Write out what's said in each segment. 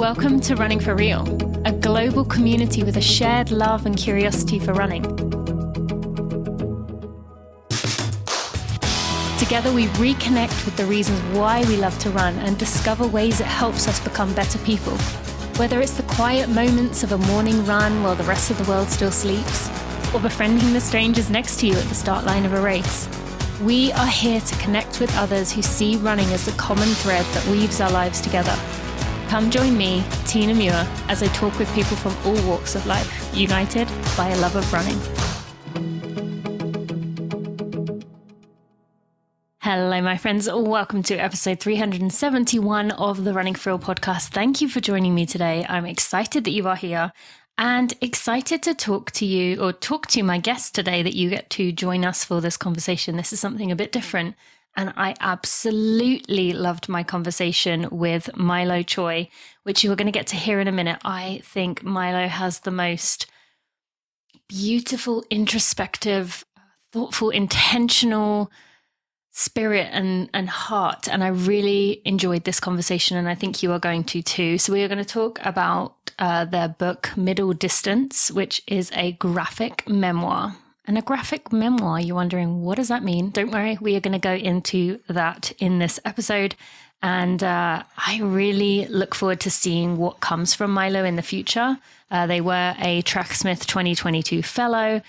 Welcome to Running for Real, a global community with a shared love and curiosity for running. Together we reconnect with the reasons why we love to run and discover ways it helps us become better people. Whether it's the quiet moments of a morning run while the rest of the world still sleeps, or befriending the strangers next to you at the start line of a race, we are here to connect with others who see running as the common thread that weaves our lives together. Come join me, Tina Muir, as I talk with people from all walks of life, united by a love of running. Hello, my friends. Welcome to episode 371 of the Running for Real podcast. Thank you for joining me today. I'm excited that you are here and excited to talk to my guest today that you get to join us for this conversation. This is something a bit different. And I absolutely loved my conversation with Mylo Choy, which you are going to get to hear in a minute. I think Mylo has the most beautiful, introspective, thoughtful, intentional spirit and heart. And I really enjoyed this conversation, and I think you are going to too. So we are going to talk about their book, Middle Distance, which is a graphic memoir. And a graphic memoir, you're wondering, what does that mean? Don't worry, we are going to go into that in this episode. And I really look forward to seeing what comes from Mylo in the future. They were a Tracksmith 2022 fellow.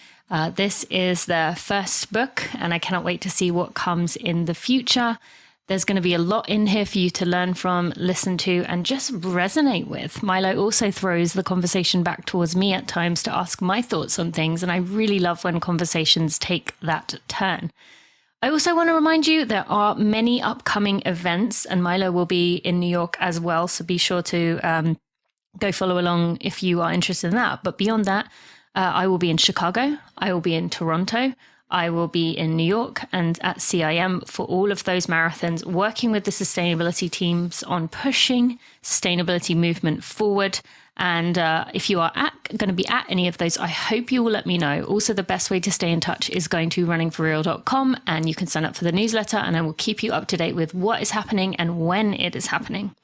This is their first book, and I cannot wait to see what comes in the future. There's going to be a lot in here for you to learn from, listen to, and just resonate with. Mylo also throws the conversation back towards me at times to ask my thoughts on things, and I really love when conversations take that turn. I also want to remind you there are many upcoming events, and Mylo will be in New York as well, so be sure to go follow along if you are interested in that. But beyond that, I will be in Chicago, I will be in Toronto, I will be in New York and at CIM for all of those marathons, working with the sustainability teams on pushing sustainability movement forward. And if you are going to be at any of those, I hope you will let me know. Also, the best way to stay in touch is going to runningforreal.com, and you can sign up for the newsletter, and I will keep you up to date with what is happening and when it is happening.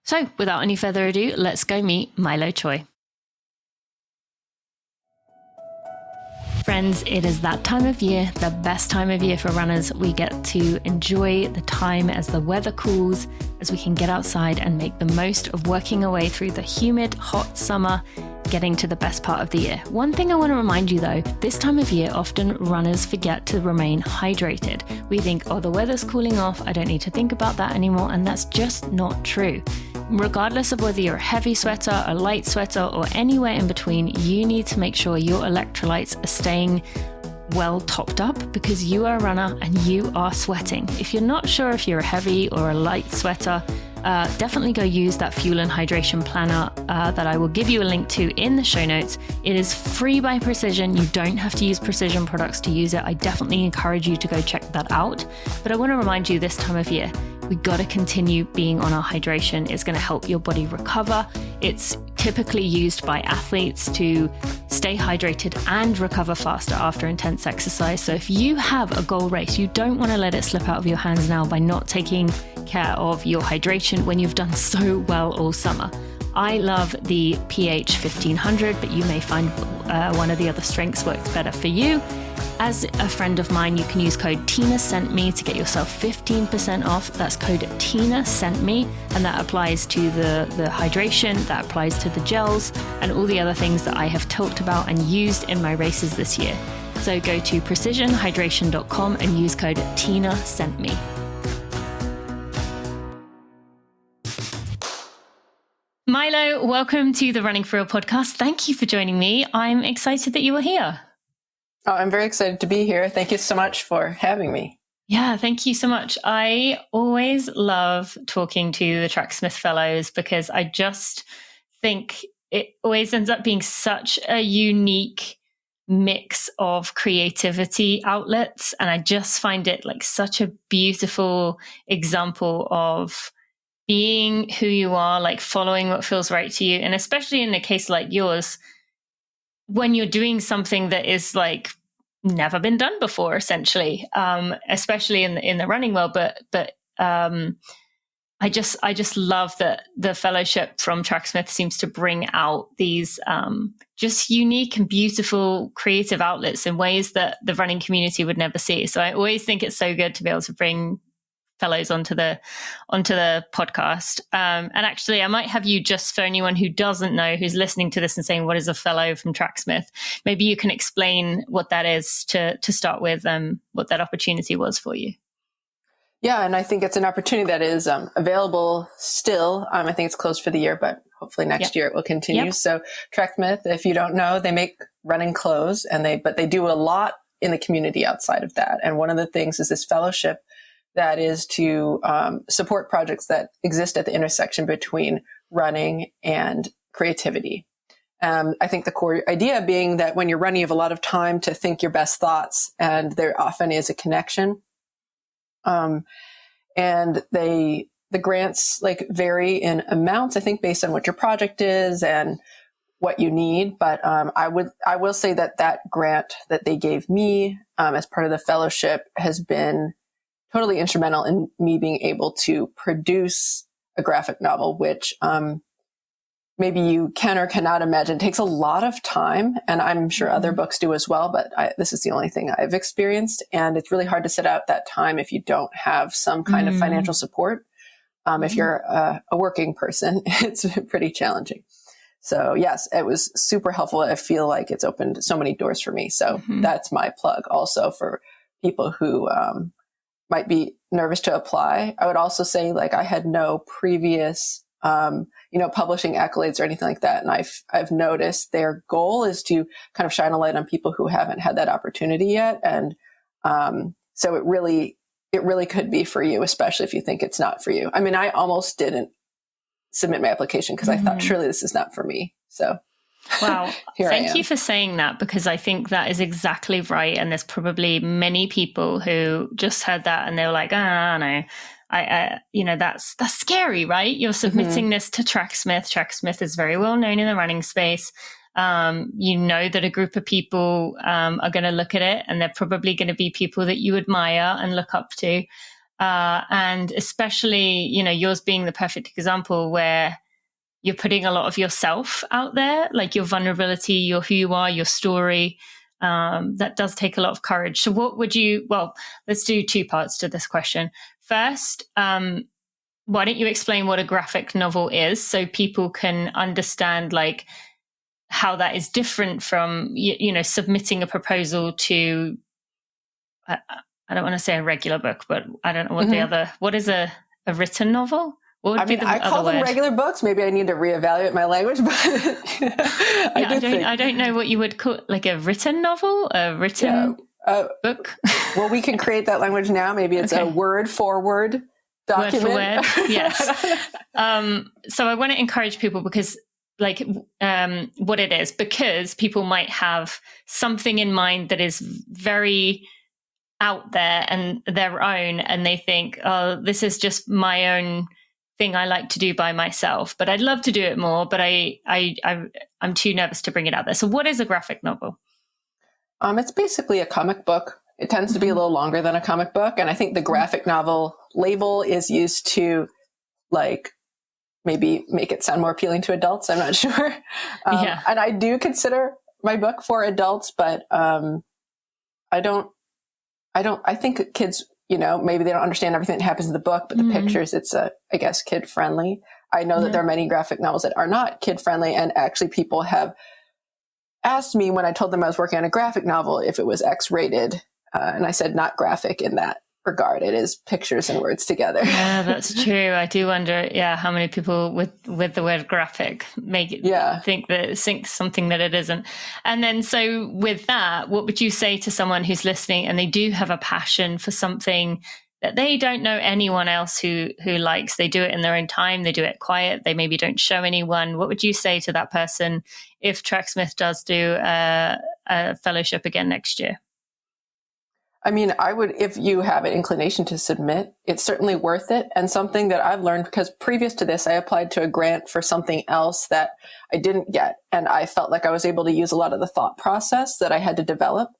So without any further ado, let's go meet Mylo Choy. Friends, it is that time of year, the best time of year for runners. We get to enjoy the time as the weather cools, as we can get outside and make the most of working our way through the humid, hot summer, getting to the best part of the year. One thing I want to remind you though, this time of year, often runners forget to remain hydrated. We think, oh, the weather's cooling off, I don't need to think about that anymore. And that's just not true. Regardless of whether you're a heavy sweater, a light sweater, or anywhere in between, you need to make sure your electrolytes are staying well topped up because you are a runner and you are sweating. If you're not sure if you're a heavy or a light sweater, definitely go use that fuel and hydration planner that I will give you a link to in the show notes. It is free by Precision. You don't have to use Precision products to use it. I definitely encourage you to go check that out. But I want to remind you this time of year, we got to continue being on our hydration. It's going to help your body recover. It's typically used by athletes to stay hydrated and recover faster after intense exercise. So if you have a goal race, you don't want to let it slip out of your hands now by not taking care of your hydration when you've done so well all summer. I love the pH 1500, but you may find one of the other strengths works better for you. As a friend of mine, you can use code Tina Sent Me to get yourself 15% off. That's code Tina Sent Me, and that applies to the hydration, that applies to the gels, and all the other things that I have talked about and used in my races this year. So go to precisionhydration.com and use code Tina Sent Me. Mylo, welcome to the Running for Real podcast. Thank you for joining me. I'm excited that you are here. Oh, I'm very excited to be here. Thank you so much for having me. Yeah, thank you so much. I always love talking to the Tracksmith Fellows because I just think it always ends up being such a unique mix of creativity outlets. And I just find it like such a beautiful example of being who you are, like following what feels right to you. And especially in a case like yours, when you're doing something that is like never been done before, essentially, especially in the running world. But I'm I just love that the fellowship from Tracksmith seems to bring out these just unique and beautiful creative outlets in ways that the running community would never see. So I always think it's so good to be able to bring fellows onto the podcast. And actually, I might have you, just for anyone who doesn't know, who's listening to this and saying, what is a fellow from Tracksmith? Maybe you can explain what that is to start with, what that opportunity was for you. Yeah, and I think it's an opportunity that is available still. I think it's closed for the year, but hopefully next year it will continue. Yep. So Tracksmith, if you don't know, they make running clothes, but they do a lot in the community outside of that. And one of the things is this fellowship that is to support projects that exist at the intersection between running and creativity. I think the core idea being that when you're running, you have a lot of time to think your best thoughts, and there often is a connection. And the grants vary in amounts, I think, based on what your project is and what you need. But I will say that grant that they gave me as part of the fellowship has been totally instrumental in me being able to produce a graphic novel, which maybe you can or cannot imagine. It takes a lot of time, and I'm sure other books do as well, but this is the only thing I've experienced. And it's really hard to set out that time if you don't have some kind of financial support. If you're a working person, it's pretty challenging. So yes, it was super helpful. I feel like it's opened so many doors for me. So that's my plug also for people who might be nervous to apply. I would also say I had no previous publishing accolades or anything like that. And I've noticed their goal is to kind of shine a light on people who haven't had that opportunity yet. And so it really could be for you, especially if you think it's not for you. I mean, I almost didn't submit my application because I thought, surely this is not for me. So wow. Thank you for saying that, because I think that is exactly right. And there's probably many people who just heard that and they were like, no. That's scary, right? You're submitting this to Tracksmith. Tracksmith is very well known in the running space. That a group of people are going to look at it, and they're probably going to be people that you admire and look up to. And especially, yours being the perfect example where you're putting a lot of yourself out there, like your vulnerability, your who you are, your story. That does take a lot of courage. So let's do two parts to this question. First, why don't you explain what a graphic novel is so people can understand how that is different from, submitting a proposal to, I don't want to say a regular book, but I don't know what is a written novel? I call them regular books. Maybe I need to reevaluate my language, but I don't know what you would call a written novel, a written book. Well, we can create that language now. Maybe it's a word for word document. Word for word, yes. So I want to encourage people because what it is, because people might have something in mind that is very out there and their own, and they think, oh, this is just my own thing I like to do by myself, but I'd love to do it more, but I'm too nervous to bring it out there. So what is a graphic novel? It's basically a comic book. It tends to be a little longer than a comic book. And I think the graphic novel label is used to maybe make it sound more appealing to adults. I'm not sure. And I do consider my book for adults, but I think kids, maybe they don't understand everything that happens in the book, but the pictures, it's I guess, kid friendly. I know that there are many graphic novels that are not kid friendly. And actually people have asked me when I told them I was working on a graphic novel if it was X-rated. And I said, not graphic in that regard. It is pictures and words together. Yeah, that's true. I do wonder, how many people with the word graphic make it think that it's something that it isn't. And then, so with that, what would you say to someone who's listening and they do have a passion for something that they don't know anyone else who likes? They do it in their own time. They do it quiet. They maybe don't show anyone. What would you say to that person if Tracksmith does do a fellowship again next year? I mean, I would, if you have an inclination to submit, it's certainly worth it. And something that I've learned, because previous to this, I applied to a grant for something else that I didn't get. And I felt like I was able to use a lot of the thought process that I had to develop.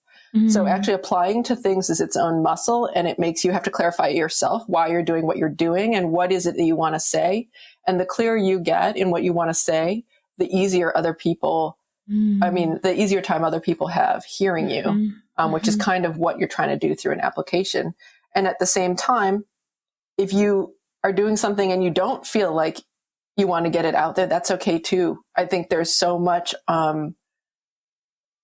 So actually applying to things is its own muscle, and it makes you have to clarify yourself why you're doing what you're doing and what is it that you want to say. And the clearer you get in what you want to say, the easier other people, the easier time other people have hearing you, which is kind of what you're trying to do through an application. And at the same time, if you are doing something and you don't feel like you want to get it out there, that's okay too. I think there's so much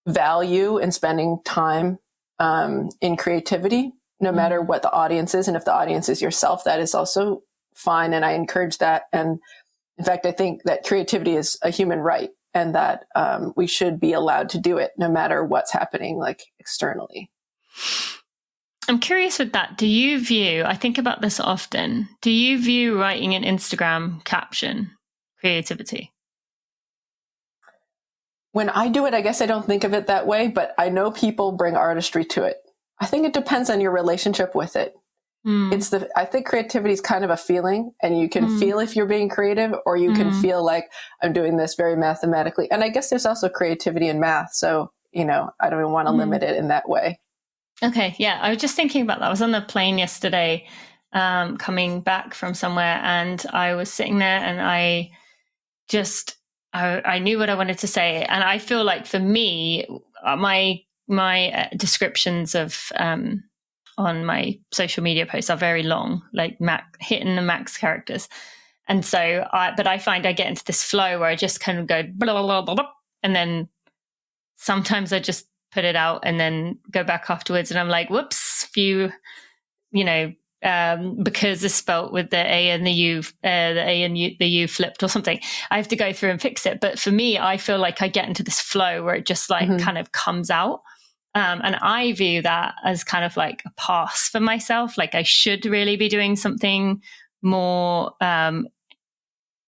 value in spending time in creativity, no matter what the audience is. And if the audience is yourself, that is also fine. And I encourage that. And in fact, I think that creativity is a human right, and that we should be allowed to do it no matter what's happening, like externally. I'm curious with that. Do you view, I think about this often, do you view writing an Instagram caption creativity? When I do it, I guess I don't think of it that way, but I know people bring artistry to it. I think it depends on your relationship with it. I think creativity is kind of a feeling, and you can feel if you're being creative, or you can feel like I'm doing this very mathematically. And I guess there's also creativity in math. So, I don't even want to limit it in that way. Okay. Yeah. I was just thinking about that. I was on the plane yesterday, coming back from somewhere, and I was sitting there, and I knew what I wanted to say. And I feel like for me, my descriptions of, on my social media posts are very long, like hitting the max characters. And so but I find I get into this flow where I just kind of go blah, blah, blah, blah, and then sometimes I just put it out and then go back afterwards. And I'm like, whoops, because it's spelt with the A and the U, the U flipped or something. I have to go through and fix it. But for me, I feel like I get into this flow where it just kind of comes out. And I view that as kind of like a pass for myself. Like I should really be doing something more than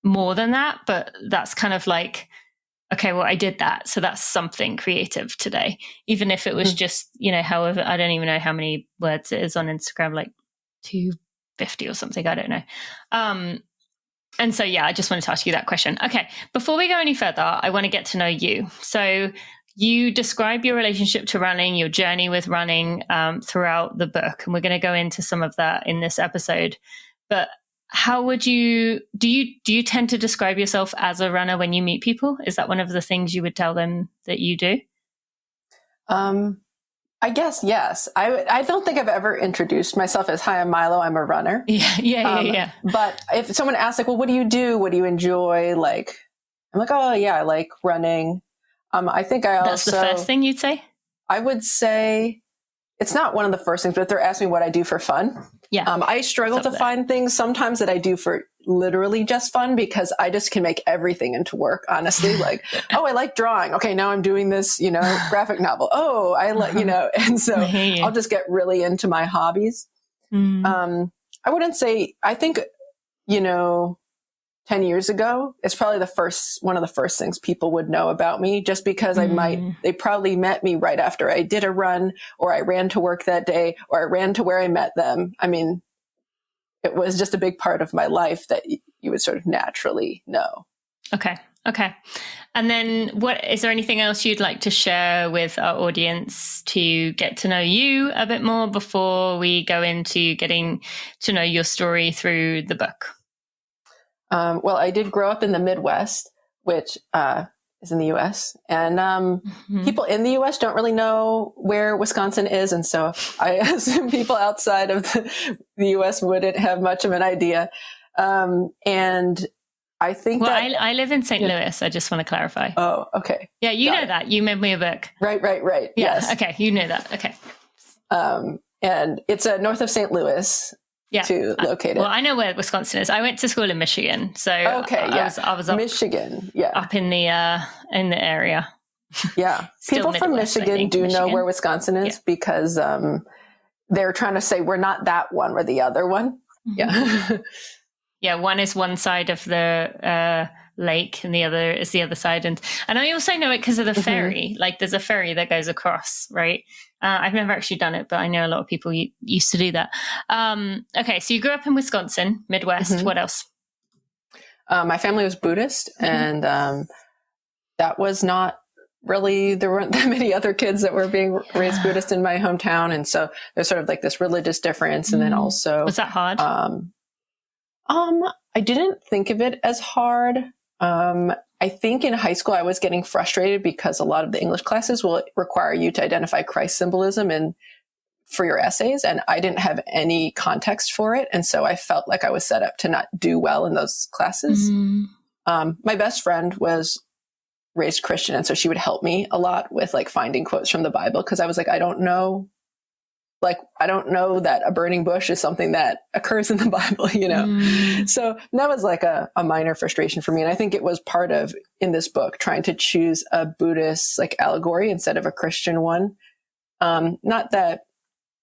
that. But that's kind of like, okay, well, I did that. So that's something creative today. Even if it was just, however, I don't even know how many words it is on Instagram, like 250 or something. I don't know. And so, yeah, I just wanted to ask you that question. Okay. Before we go any further, I want to get to know you. So you describe your relationship to running, your journey with running throughout the book. And we're going to go into some of that in this episode. But how would do you tend to describe yourself as a runner when you meet people? Is that one of the things you would tell them that you do? I guess, yes. I don't think I've ever introduced myself as, hi, I'm Mylo, I'm a runner. Yeah. But if someone asks, like, well, what do you do? What do you enjoy? Like, I'm like, oh, yeah, I like running. I think That's the first thing you'd say? I would say it's not one of the first things, but if they're asking me what I do for fun. Yeah. I struggle to find things sometimes that I do for literally just fun, because I just can make everything into work, honestly. Like, oh, I like drawing. Okay, now I'm doing this, graphic novel. Oh, I like, and so I'll just get really into my hobbies. I wouldn't say, I think, 10 years ago, it's probably one of the first things people would know about me, just because they probably met me right after I did a run, or I ran to work that day, or I ran to where I met them. I mean, it was just a big part of my life that you would sort of naturally know. Okay. And then is there anything else you'd like to share with our audience to get to know you a bit more before we go into getting to know your story through the book? Well, I did grow up in the Midwest, which is in the U.S. And people in the U.S. don't really know where Wisconsin is. And so I assume people outside of the U.S. wouldn't have much of an idea. And I think I live in St. Louis. I just want to clarify. Oh, okay. Yeah, you know that. You made me a book. Right. Yeah, yes. Okay, you know that. Okay. And it's north of St. Louis. Yeah. To locate it. Well, I know where Wisconsin is. I went to school in Michigan, so I was up, Michigan, up in the area. Yeah, people from Michigan do know where Wisconsin is because they're trying to say we're not that one, we're the other one. Yeah, yeah. One is one side of the lake, and the other is the other side. And I also know it because of the ferry. Like, there's a ferry that goes across, right? I've never actually done it, but I know a lot of people used to do that. Okay, so you grew up in Wisconsin, Midwest. What else? My family was Buddhist, and that was not there weren't that many other kids that were being raised Buddhist in my hometown. And so there's sort of like this religious difference. And then also, was that hard? I didn't think of it as hard. I think in high school I was getting frustrated because a lot of the English classes will require you to identify Christ symbolism for your essays, and I didn't have any context for it. And so I felt like I was set up to not do well in those classes. My best friend was raised Christian, and so she would help me a lot with like finding quotes from the Bible, because I was like, I don't know that a burning bush is something that occurs in the Bible, you know? So that was like a minor frustration for me. And I think it was part of, in this book, trying to choose a Buddhist like allegory instead of a Christian one. Not that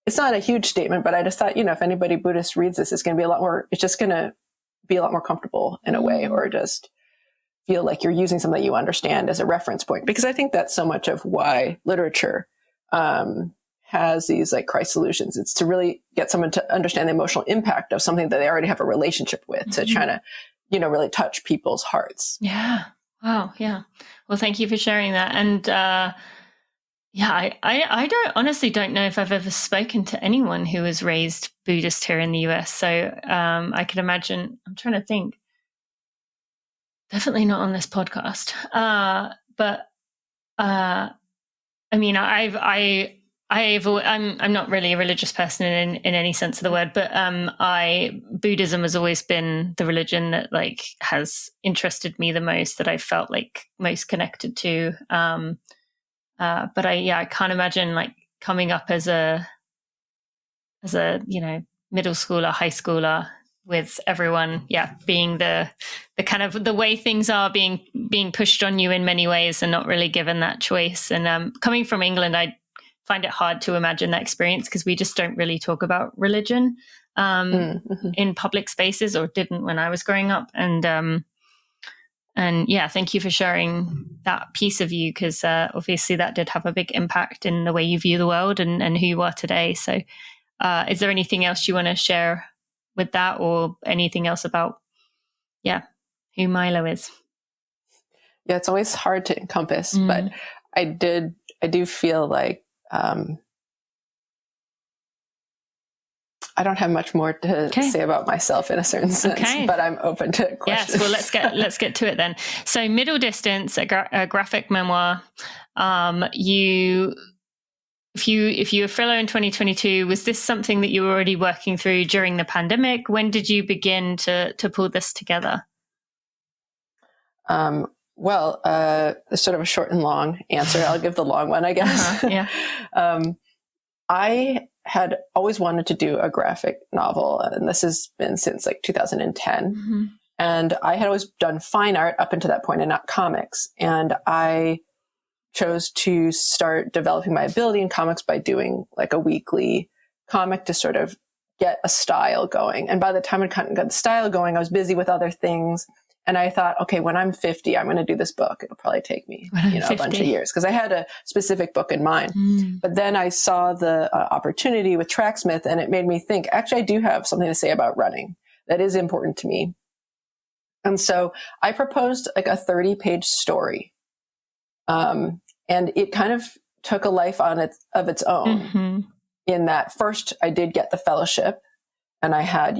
it's not a huge statement, but I just thought, if anybody Buddhist reads this, it's just going to be a lot more comfortable in a way, or just feel like you're using something that you understand as a reference point. Because I think that's so much of why literature, has these like Christ solutions. It's to really get someone to understand the emotional impact of something that they already have a relationship with, to try to, really touch people's hearts. Yeah. Wow. Yeah. Well, thank you for sharing that. And, I honestly don't know if I've ever spoken to anyone who was raised Buddhist here in the US. So, I can imagine, I'm trying to think, definitely not on this podcast. I'm not really a religious person in any sense of the word, but Buddhism has always been the religion that like has interested me the most, that I felt like most connected to. But I can't imagine like coming up as a middle schooler, high schooler, with everyone, being the kind of the way things are being pushed on you in many ways, and not really given that choice. And coming from England, I find it hard to imagine that experience, because we just don't really talk about religion in public spaces, or didn't when I was growing up. And thank you for sharing that piece of you, because obviously that did have a big impact in the way you view the world and who you are today. So is there anything else you want to share with that, or anything else about who Mylo is? Yeah, it's always hard to encompass, but I do feel like I don't have much more to say about myself in a certain sense, but I'm open to questions. Yes, well, let's get to it then. So, Middle Distance, a graphic memoir. If you were fellow in 2022, was this something that you were already working through during the pandemic? When did you begin to pull this together? Well, there's sort of a short and long answer. I'll give the long one, I guess. I had always wanted to do a graphic novel, and this has been since like 2010. And I had always done fine art up until that point and not comics. And I chose to start developing my ability in comics by doing like a weekly comic to sort of get a style going. And by the time I got the style going, I was busy with other things. And I thought, okay, when I'm 50, I'm going to do this book. It'll probably take me, a bunch of years, because I had a specific book in mind. But then I saw the opportunity with Tracksmith, and it made me think, actually, I do have something to say about running that is important to me. And so I proposed like a 30-page story. And it kind of took a life of its own, in that first I did get the fellowship, and I had,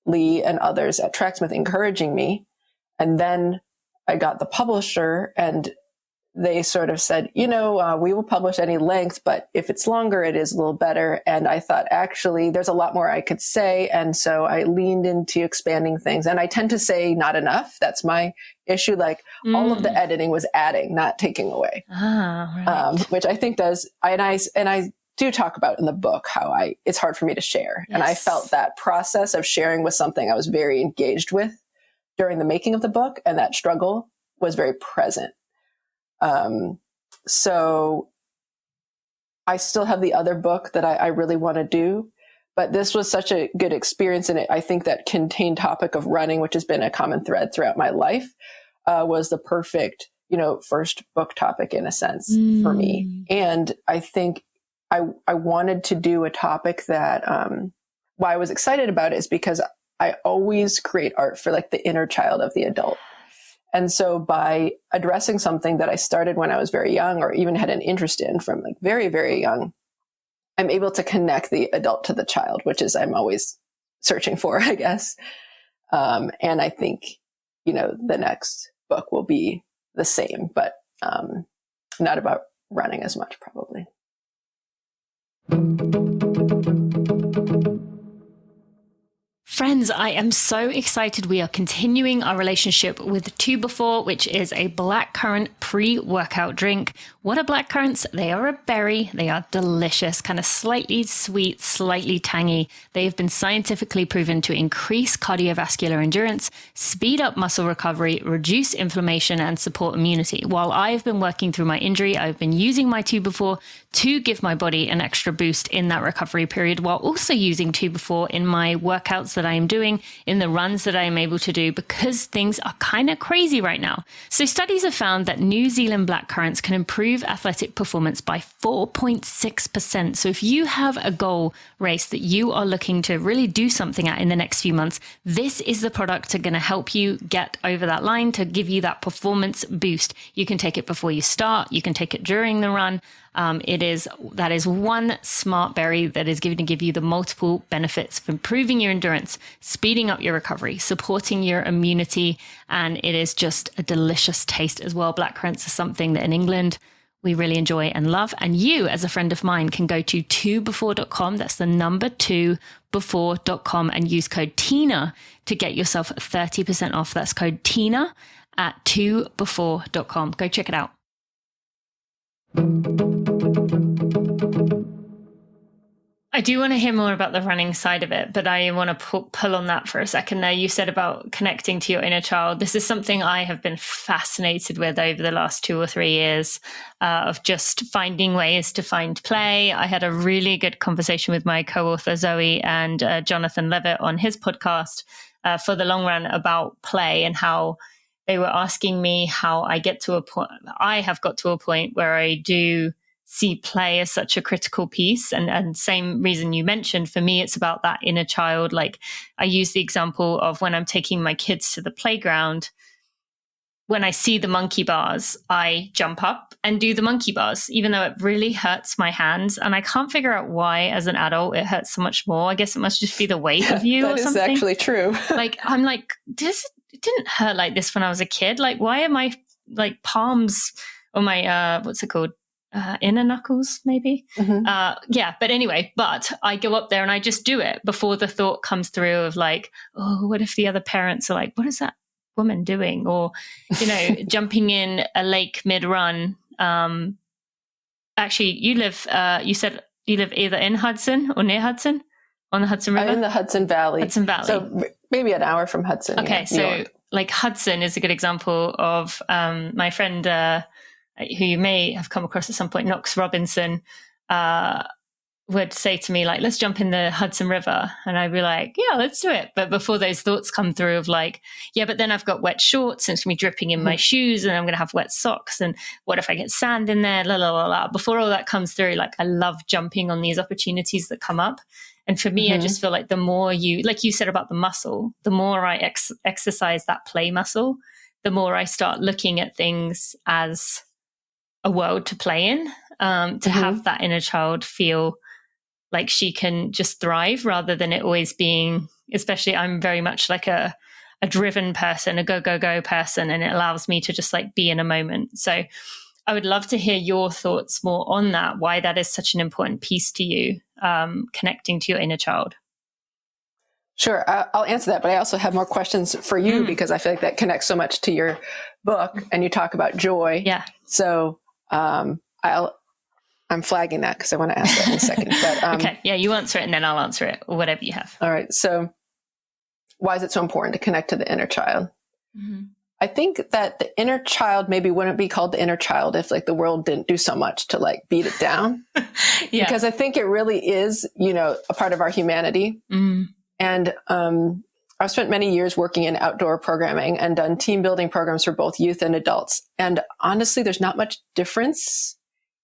Lee and others at Tracksmith encouraging me. And then I got the publisher, and they sort of said, we will publish any length, but if it's longer, it is a little better. And I thought, actually, there's a lot more I could say. And so I leaned into expanding things. And I tend to say not enough. That's my issue. Like all of the editing was adding, not taking away, which I think does. And I do talk about in the book how it's hard for me to share. Yes. And I felt that process of sharing was something I was very engaged with during the making of the book, and that struggle was very present. So I still have the other book that I really want to do, but this was such a good experience in it. I think that contained topic of running, which has been a common thread throughout my life, was the perfect, first book topic in a sense for me. And I think I wanted to do a topic that, why I was excited about it is because I always create art for like the inner child of the adult. And so by addressing something that I started when I was very young, or even had an interest in from like very, very young, I'm able to connect the adult to the child, which is I'm always searching for, I guess. And I think, the next book will be the same, but not about running as much, probably. Friends, I am so excited. We are continuing our relationship with 2 Before, which is a blackcurrant pre-workout drink. What are blackcurrants? They are a berry. They are delicious, kind of slightly sweet, slightly tangy. They have been scientifically proven to increase cardiovascular endurance, speed up muscle recovery, reduce inflammation, and support immunity. While I've been working through my injury, I've been using my 2 Before to give my body an extra boost in that recovery period, while also using 2 Before in my workouts that I am doing, in the runs that I am able to do, because things are kind of crazy right now. So studies have found that New Zealand blackcurrants can improve athletic performance by 4.6%. So if you have a goal race that you are looking to really do something at in the next few months, this is the product that's going to help you get over that line, to give you that performance boost. You can take it before you start. You can take it during the run. That is one smart berry that is going to give you the multiple benefits of improving your endurance, speeding up your recovery, supporting your immunity, and it is just a delicious taste as well. Blackcurrants are something that in England we really enjoy and love, and you, as a friend of mine, can go to 2before.com. That's the number 2before.com and use code TINA to get yourself 30% off. That's code TINA at 2before.com. Go check it out. I do want to hear more about the running side of it, but I want to pull on that for a second there. You said about connecting to your inner child. This is something I have been fascinated with over the last 2 or 3 years, of just finding ways to find play. I had a really good conversation with my co-author Zoe and Jonathan Levitt on his podcast for the long run about play, and how they were asking me how I get to a point. I have got to a point where I do see play as such a critical piece. And same reason you mentioned, for me, it's about that inner child. Like, I use the example of when I'm taking my kids to the playground, when I see the monkey bars, I jump up and do the monkey bars, even though it really hurts my hands. And I can't figure out why, as an adult, it hurts so much more. I guess it must just be the weight of you or something. That is actually true. Like, I'm like, it didn't hurt like this when I was a kid. Like, why are my like palms or my, what's it called? Inner knuckles, maybe. Mm-hmm. But anyway, but I go up there and I just do it before the thought comes through of like, oh, what if the other parents are like, what is that woman doing? Or, jumping in a lake mid-run. Actually, you said you live either in Hudson or near Hudson, on the Hudson River? I'm in the Hudson Valley. So maybe an hour from Hudson. Okay, so like Hudson is a good example of my friend who you may have come across at some point, Knox Robinson, would say to me, like, let's jump in the Hudson River. And I'd be like, yeah, let's do it. But before those thoughts come through of like, yeah, but then I've got wet shorts and it's going to be dripping in my shoes and I'm going to have wet socks. And what if I get sand in there? La, la, la, la. Before all that comes through, like, I love jumping on these opportunities that come up. And for me, I just feel like the more you, like you said about the muscle, the more I exercise that play muscle, the more I start looking at things as a world to play in, to have that inner child feel like she can just thrive, rather than it always being, especially I'm very much like a driven person, a go person, and it allows me to just like be in a moment. So I would love to hear your thoughts more on that, why that is such an important piece to you, connecting to your inner child. Sure. I'll answer that, but I also have more questions for you because I feel like that connects so much to your book, and you talk about joy. Yeah. So I'm flagging that because I want to ask that in a second. But, okay. Yeah, you answer it and then I'll answer it, or whatever you have. All right. So why is it so important to connect to the inner child? Mm-hmm. I think that the inner child maybe wouldn't be called the inner child if like the world didn't do so much to like beat it down. Yeah. Because I think it really is, a part of our humanity. Mm. And I've spent many years working in outdoor programming and done team building programs for both youth and adults. And honestly, there's not much difference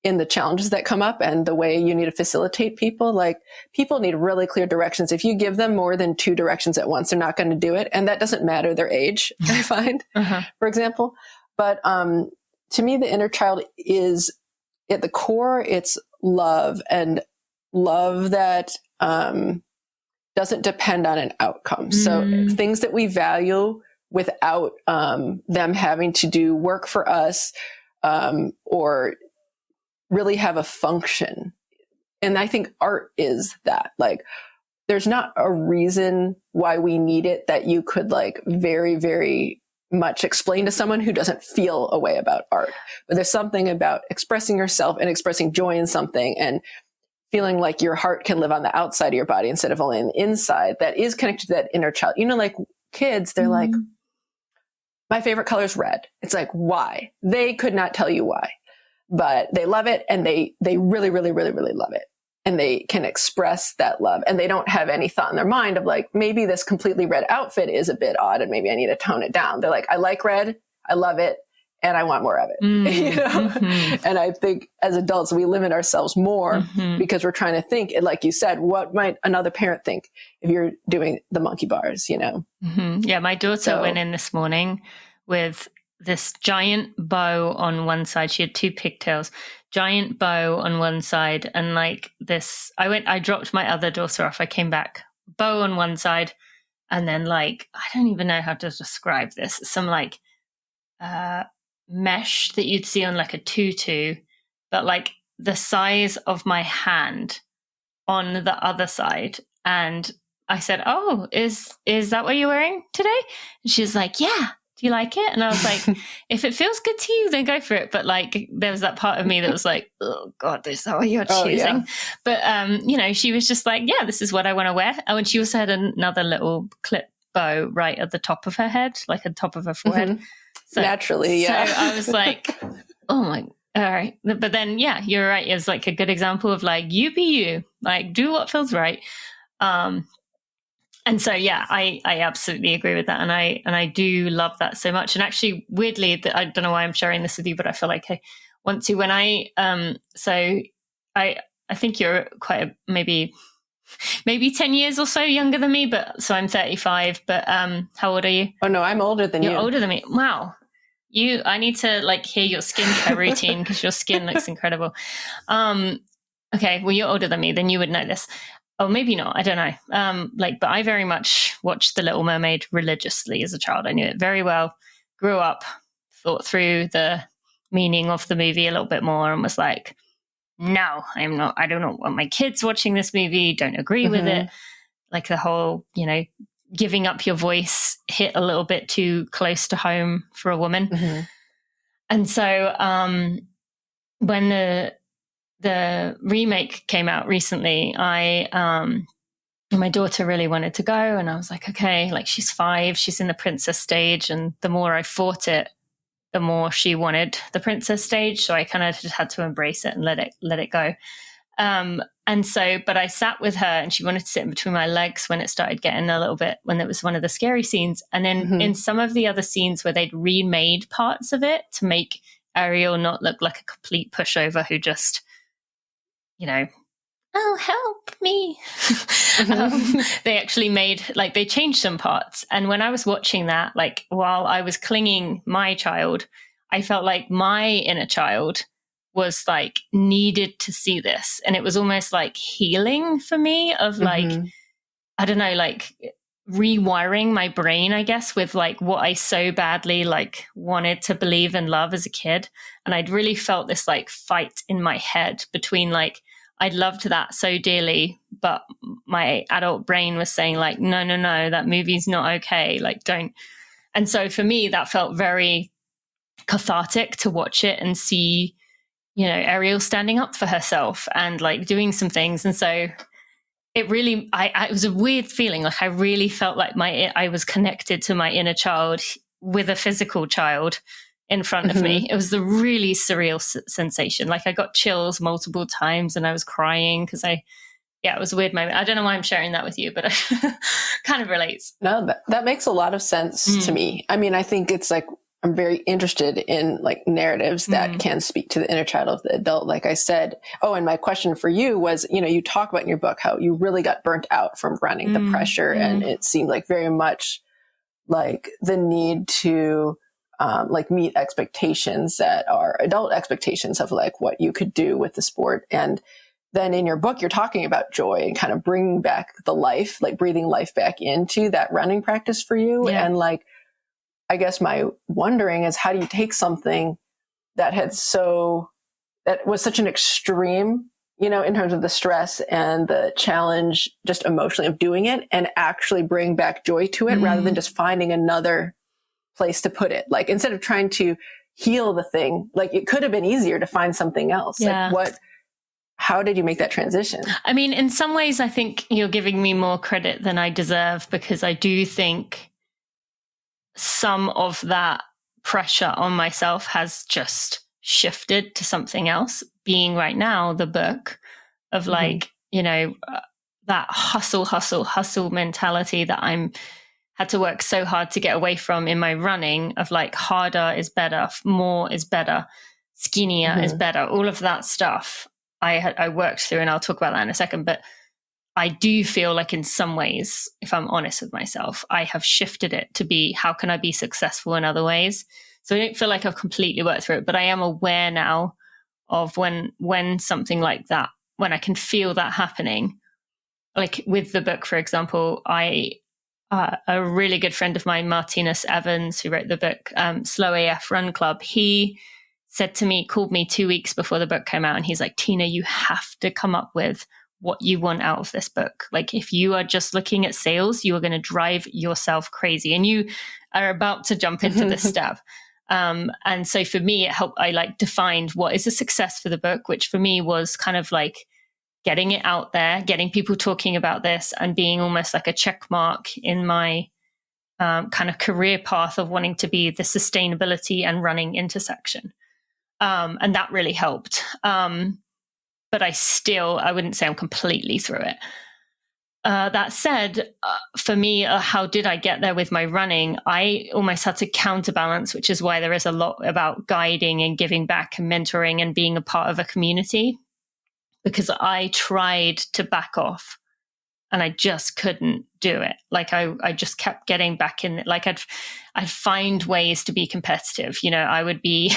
in the challenges that come up and the way you need to facilitate people. Like, people need really clear directions. If you give them more than 2 directions at once, they're not going to do it. And that doesn't matter their age, I find, for example. But to me, the inner child is, at the core, it's love, and love that doesn't depend on an outcome. So things that we value without them having to do work for us, or really have a function. And I think art is that. Like, there's not a reason why we need it that you could like very, very much explain to someone who doesn't feel a way about art. But there's something about expressing yourself and expressing joy in something and feeling like your heart can live on the outside of your body instead of only on the inside, that is connected to that inner child. You know, like kids, they're like, my favorite color is red. It's like, why? They could not tell you why, but they love it, and they really, really, really, really love it. And they can express that love, and they don't have any thought in their mind of like, maybe this completely red outfit is a bit odd and maybe I need to tone it down. They're like, I like red, I love it, and I want more of it. You know? And I think as adults, we limit ourselves more because we're trying to think, like you said, what might another parent think if you're doing the monkey bars, you know? Yeah, my daughter went in this morning with this giant bow on one side. She had 2 pigtails, giant bow on one side. And like this, I dropped my other daughter off. I came back, bow on one side. And then like, I don't even know how to describe this. Some like mesh that you'd see on like a tutu, but like the size of my hand on the other side. And I said, oh, is that what you're wearing today? And she was like, yeah. Do you like it? And I was like, if it feels good to you, then go for it. But like, there was that part of me that was like, oh God, is that what you're choosing? Yeah. But, you know, she was just like, yeah, this is what I want to wear. Oh, and she also had another little clip bow right at the top of her head, like at the top of her forehead. So, naturally, yeah. So I was like, oh my, all right. But then, yeah, you're right. It was like a good example of like, you be you, like do what feels right. And so, yeah, I absolutely agree with that. And I do love that so much. And actually, weirdly, I don't know why I'm sharing this with you, but I feel like I want to. When I think you're quite maybe 10 years or so younger than me, but so I'm 35. But how old are you? Oh no, I'm older than you. You're older than me. Wow. I need to like hear your skincare routine because your skin looks incredible. Okay, well, you're older than me, then you would know this. Oh, maybe not. I don't know. But I very much watched The Little Mermaid religiously as a child. I knew it very well. Grew up, thought through the meaning of the movie a little bit more, and was like, no, I'm not. I don't want my kids watching this movie. Don't agree with it. Like the whole, you know, giving up your voice hit a little bit too close to home for a woman. And so when the remake came out recently, my daughter really wanted to go, and I was like, okay, like she's 5, she's in the princess stage, and the more I fought it, the more she wanted the princess stage. So I kind of just had to embrace it and let it go. And so, but I sat with her, and she wanted to sit in between my legs when it started getting a little bit, when it was one of the scary scenes. And then in some of the other scenes where they'd remade parts of it to make Ariel not look like a complete pushover who just, you know, oh, help me. They actually made, like, they changed some parts. And when I was watching that, like, while I was clinging my child, I felt like my inner child was like needed to see this. And it was almost like healing for me of like, I don't know, like rewiring my brain, I guess, with like what I so badly like wanted to believe and love as a kid. And I'd really felt this like fight in my head between like, I loved that so dearly, but my adult brain was saying like, no, that movie's not okay. Like, don't. And so for me, that felt very cathartic to watch it and see, you know, Ariel standing up for herself and like doing some things. And so it really, it was a weird feeling. Like I really felt like I was connected to my inner child with a physical child in front of me. It was a really surreal sensation. Like I got chills multiple times and I was crying because it was a weird moment. I don't know why I'm sharing that with you, but it kind of relates. No, that makes a lot of sense to me. I mean, I think it's like I'm very interested in like narratives that can speak to the inner child of the adult, like I said. Oh, and my question for you was, you talk about in your book how you really got burnt out from running, the pressure, and it seemed like very much like the need to like meet expectations that are adult expectations of like what you could do with the sport. And then in your book, you're talking about joy and kind of bringing back the life, like breathing life back into that running practice for you. Yeah. And like, I guess my wondering is, how do you take something that was such an extreme, in terms of the stress and the challenge just emotionally of doing it, and actually bring back joy to it rather than just finding another place to put it? Like, instead of trying to heal the thing, like it could have been easier to find something else. Yeah. Like how did you make that transition? I mean, in some ways, I think you're giving me more credit than I deserve, because I do think some of that pressure on myself has just shifted to something else, being right now the book of like, that hustle mentality that I'm had to work so hard to get away from in my running, of like harder is better, more is better, skinnier is better, all of that stuff I worked through, and I'll talk about that in a second. But I do feel like in some ways, if I'm honest with myself, I have shifted it to be, how can I be successful in other ways? So I don't feel like I've completely worked through it, but I am aware now of when something like that, when I can feel that happening. Like with the book, for example, a really good friend of mine, Martinus Evans, who wrote the book, Slow AF Run Club, he said to me, called me 2 weeks before the book came out, and he's like, Tina, you have to come up with what you want out of this book. Like, if you are just looking at sales, you are going to drive yourself crazy, and you are about to jump into this step. And so for me, it helped. I like defined what is a success for the book, which for me was kind of like getting it out there, getting people talking about this, and being almost like a check mark in my kind of career path of wanting to be the sustainability and running intersection. And that really helped. But I wouldn't say I'm completely through it. That said, for me, how did I get there with my running? I almost had to counterbalance, which is why there is a lot about guiding and giving back and mentoring and being a part of a community, because I tried to back off and I just couldn't do it. Like I just kept getting back in. Like I'd find ways to be competitive. I would be,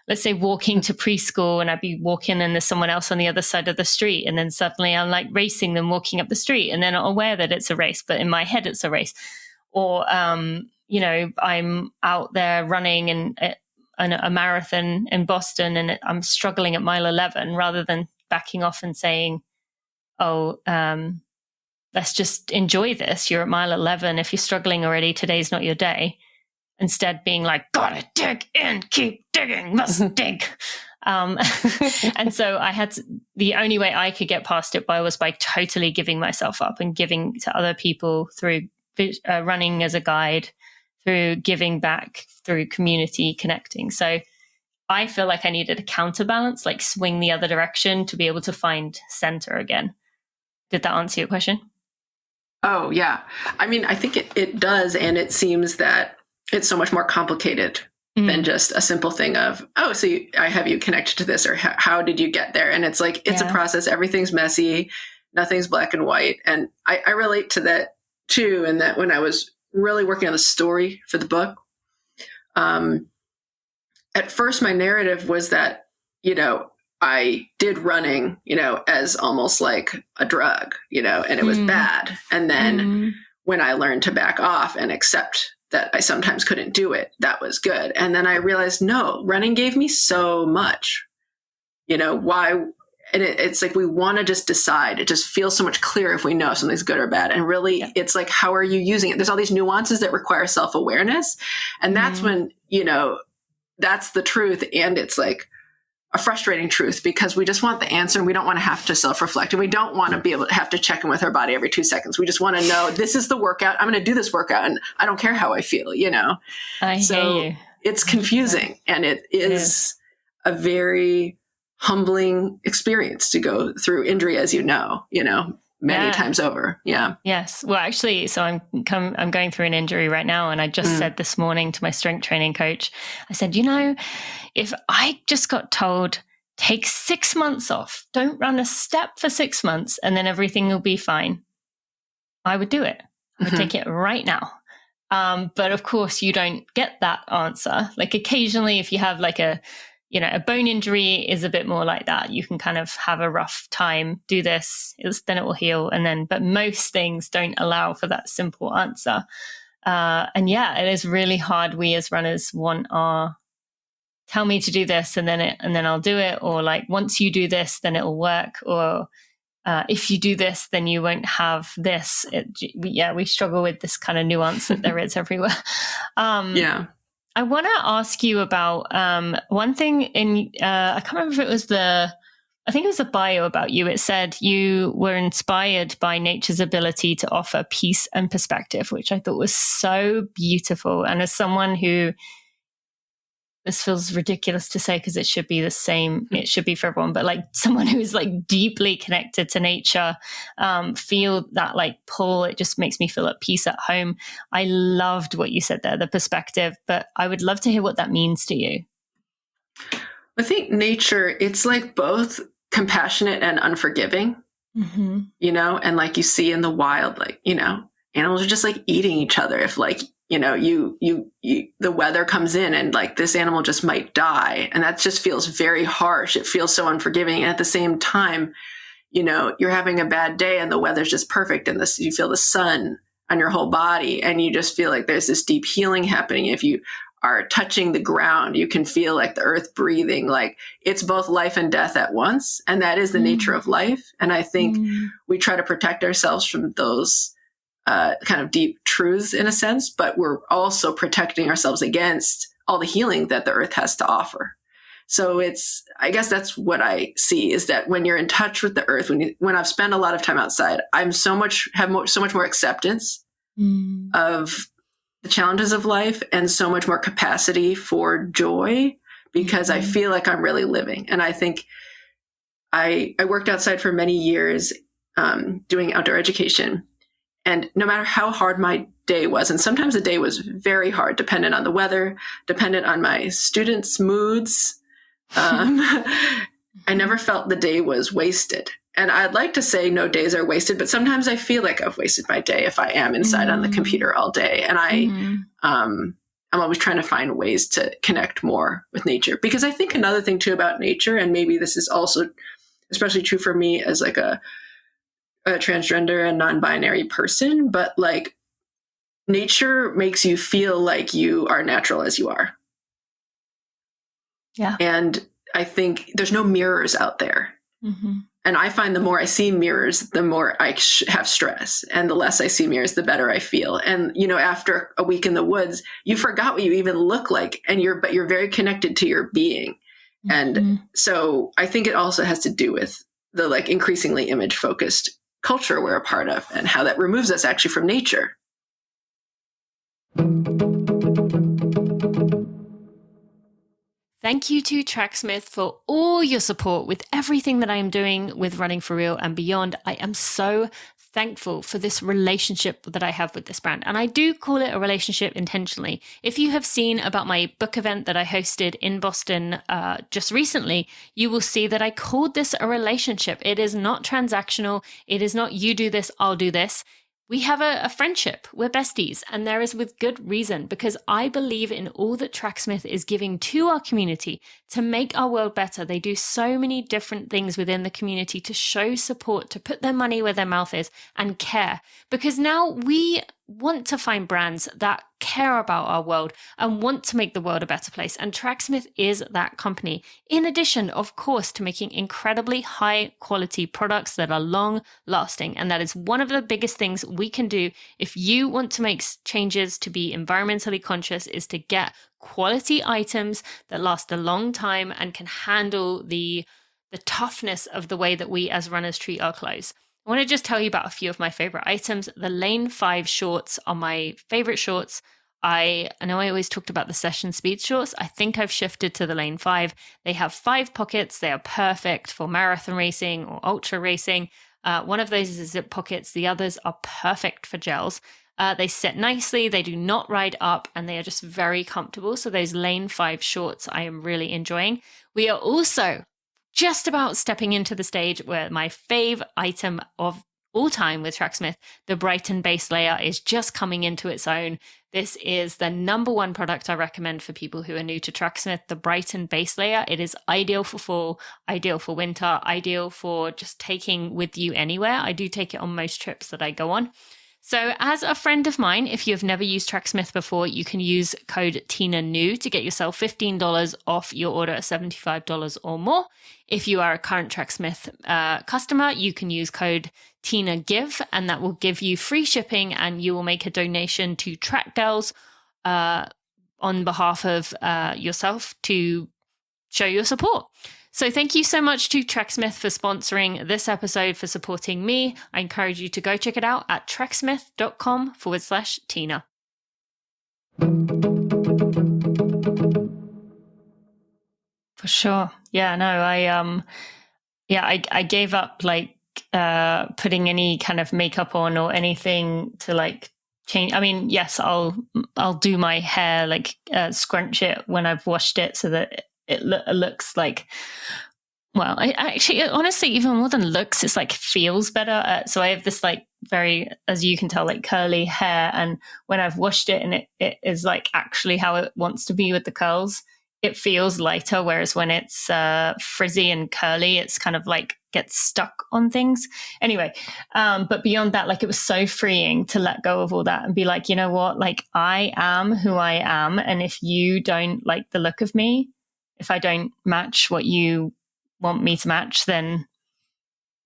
let's say, walking to preschool, and I'd be walking and there's someone else on the other side of the street. And then suddenly I'm like racing them walking up the street, and they're not aware that it's a race, but in my head it's a race. Or, I'm out there running in a marathon in Boston, and I'm struggling at mile 11, rather than backing off and saying, let's just enjoy this. You're at mile 11. If you're struggling already, today's not your day. Instead being like, gotta dig in, keep digging, must dig. And so the only way I could get past it was by totally giving myself up and giving to other people through running as a guide, through giving back, through community connecting. So I feel like I needed a counterbalance, like swing the other direction to be able to find center again. Did that answer your question? Oh, yeah. I mean, I think it does. And it seems that it's so much more complicated than just a simple thing of, so I have you connected to this, or how did you get there? And it's like, it's a process. Everything's messy. Nothing's black and white. And I relate to that too. And that when I was really working on the story for the book, at first my narrative was that, I did running, as almost like a drug, and it was bad. And then when I learned to back off and accept that I sometimes couldn't do it, that was good. And then I realized, no, running gave me so much, why. And it's like, we want to just decide. It just feels so much clearer if we know something's good or bad. And really, it's like, how are you using it? There's all these nuances that require self-awareness. And that's when, that's the truth. And it's like a frustrating truth, because we just want the answer, and we don't want to have to self-reflect, and we don't want to be able to have to check in with our body every 2 seconds. We just want to know, this is the workout. I'm going to do this workout, and I don't care how I feel, I hear you. It's confusing, and it is a very humbling experience to go through injury, as you know. many times over. Yeah. Yes. Well, actually, so I'm going through an injury right now. And I just said this morning to my strength training coach, I said, if I just got told, take 6 months off, don't run a step for 6 months, and then everything will be fine, I would do it. I would take it right now. But of course, you don't get that answer. Like occasionally, if you have like a bone injury is a bit more like that. You can kind of have a rough time, do this, then it will heal. But most things don't allow for that simple answer. It is really hard. We as runners want tell me to do this and then I'll do it. Or like, once you do this, then it'll work. Or if you do this, then you won't have this. We struggle with this kind of nuance that there is everywhere. I want to ask you about one thing in, I can't remember if it was I think it was a bio about you. It said you were inspired by nature's ability to offer peace and perspective, which I thought was so beautiful. And as someone who, this feels ridiculous to say because it should be the same, it should be for everyone, but like someone who's like deeply connected to nature, feel that like pull, it just makes me feel at peace at home. I loved what you said there, the perspective, but I would love to hear what that means to you. I think nature, it's like both compassionate and unforgiving, and like you see in the wild, like, animals are just like eating each other. If like, the weather comes in and like this animal just might die. And that just feels very harsh. It feels so unforgiving. And at the same time, you're having a bad day and the weather's just perfect. And you feel the sun on your whole body. And you just feel like there's this deep healing happening. If you are touching the ground, you can feel like the earth breathing, like it's both life and death at once. And that is the nature of life. And I think we try to protect ourselves from those kind of deep truths in a sense, but we're also protecting ourselves against all the healing that the earth has to offer. So I guess that's what I see, is that when you're in touch with the earth, when I've spent a lot of time outside, I'm so much more acceptance of the challenges of life and so much more capacity for joy, because I feel like I'm really living. And I think I worked outside for many years, doing outdoor education. And no matter how hard my day was, and sometimes the day was very hard, dependent on the weather, dependent on my students' moods, I never felt the day was wasted. And I'd like to say no days are wasted, but sometimes I feel like I've wasted my day if I am inside on the computer all day. And I'm always trying to find ways to connect more with nature. Because I think another thing too about nature, and maybe this is also especially true for me as like a transgender and non-binary person, but like nature makes you feel like you are natural as you are. Yeah. And I think there's no mirrors out there. And I find the more I see mirrors, the more I have stress, and the less I see mirrors, the better I feel. And, after a week in the woods, you forgot what you even look like, but you're very connected to your being. And so I think it also has to do with the like increasingly image focused culture we're a part of, and how that removes us actually from nature. Thank you to Tracksmith for all your support with everything that I am doing with Running for Real and beyond. I am so thankful for this relationship that I have with this brand. And I do call it a relationship intentionally. If you have seen about my book event that I hosted in Boston just recently, you will see that I called this a relationship. It is not transactional. It is not you do this, I'll do this. We have a friendship. We're besties. And there is with good reason, because I believe in all that Tracksmith is giving to our community to make our world better. They do so many different things within the community to show support, to put their money where their mouth is and care. Because now we want to find brands that care about our world and want to make the world a better place. And Tracksmith is that company. In addition, of course, to making incredibly high quality products that are long lasting. And that is one of the biggest things we can do if you want to make changes to be environmentally conscious, is to get quality items that last a long time and can handle the toughness of the way that we as runners treat our clothes. I want to just tell you about a few of my favorite items. The Lane 5 shorts are my favorite shorts. I know I always talked about the Session Speed shorts. I think I've shifted to the Lane 5. They have 5 pockets. They are perfect for marathon racing or ultra racing. One of those is zip pockets. The others are perfect for gels. They sit nicely, they do not ride up, and they are just very comfortable. So those Lane 5 shorts I am really enjoying. We are also just about stepping into the stage where my fave item of all time with Tracksmith, the Brighton base layer, is just coming into its own. This is the number one product I recommend for people who are new to Tracksmith, the Brighton base layer. It is ideal for fall, ideal for winter, ideal for just taking with you anywhere. I do take it on most trips that I go on. So as a friend of mine, if you have never used Tracksmith before, you can use code TINANEW to get yourself $15 off your order at $75 or more. If you are a current Tracksmith customer, you can use code TINAGIVE, and that will give you free shipping, and you will make a donation to Track Girls on behalf of yourself to show your support. So thank you so much to Tracksmith for sponsoring this episode, for supporting me. I encourage you to go check it out at tracksmith.com/Tina. For sure. Yeah, no, I gave up like putting any kind of makeup on or anything to like change. I mean, yes, I'll do my hair, like scrunch it when I've washed it so that it looks like, well, I actually, honestly, even more than looks, it's like feels better. So I have this like very, as you can tell, like curly hair. And when I've washed it and it is like actually how it wants to be with the curls, it feels lighter. Whereas when it's frizzy and curly, it's kind of like gets stuck on things. Anyway, but beyond that, like it was so freeing to let go of all that and be like, you know what, like I am who I am. And if you don't like the look of me, if I don't match what you want me to match, then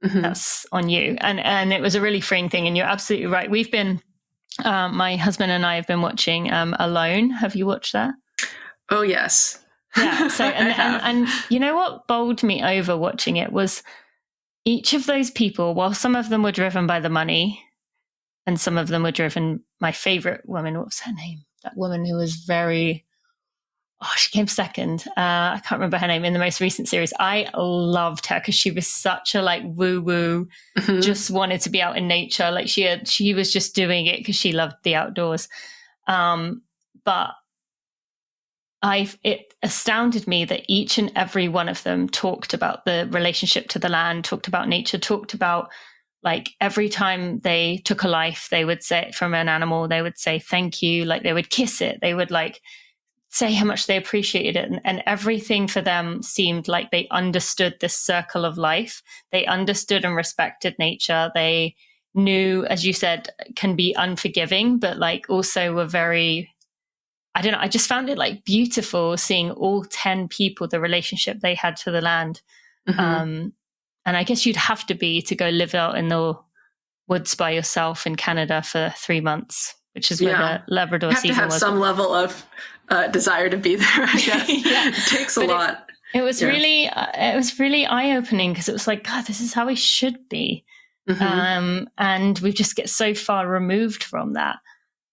that's on you. And it was a really freeing thing. And you're absolutely right. We've been, my husband and I have been watching Alone. Have you watched that? Oh, yes. Yeah. So, and you know what bowled me over watching it was each of those people, while some of them were driven by the money and some of them were driven, my favorite woman, what was her name? That woman who was very, she came second. I can't remember her name in the most recent series. I loved her because she was such a like woo-woo, just wanted to be out in nature. Like she was just doing it because she loved the outdoors. But it astounded me that each and every one of them talked about the relationship to the land, talked about nature, talked about like every time they took a life, they would say from an animal, they would say thank you. Like they would kiss it. They would like say how much they appreciated it. And everything for them seemed like they understood this circle of life. They understood and respected nature. They knew, as you said, can be unforgiving, but like also were very, I don't know, I just found it like beautiful seeing all 10 people, the relationship they had to the land. And I guess you'd have to be to go live out in the woods by yourself in Canada for 3 months, which is where the Labrador season was. You have to have some level of desire to be there, I guess. It takes a lot. It was really eye-opening because it was like, God, this is how we should be. And we just get so far removed from that.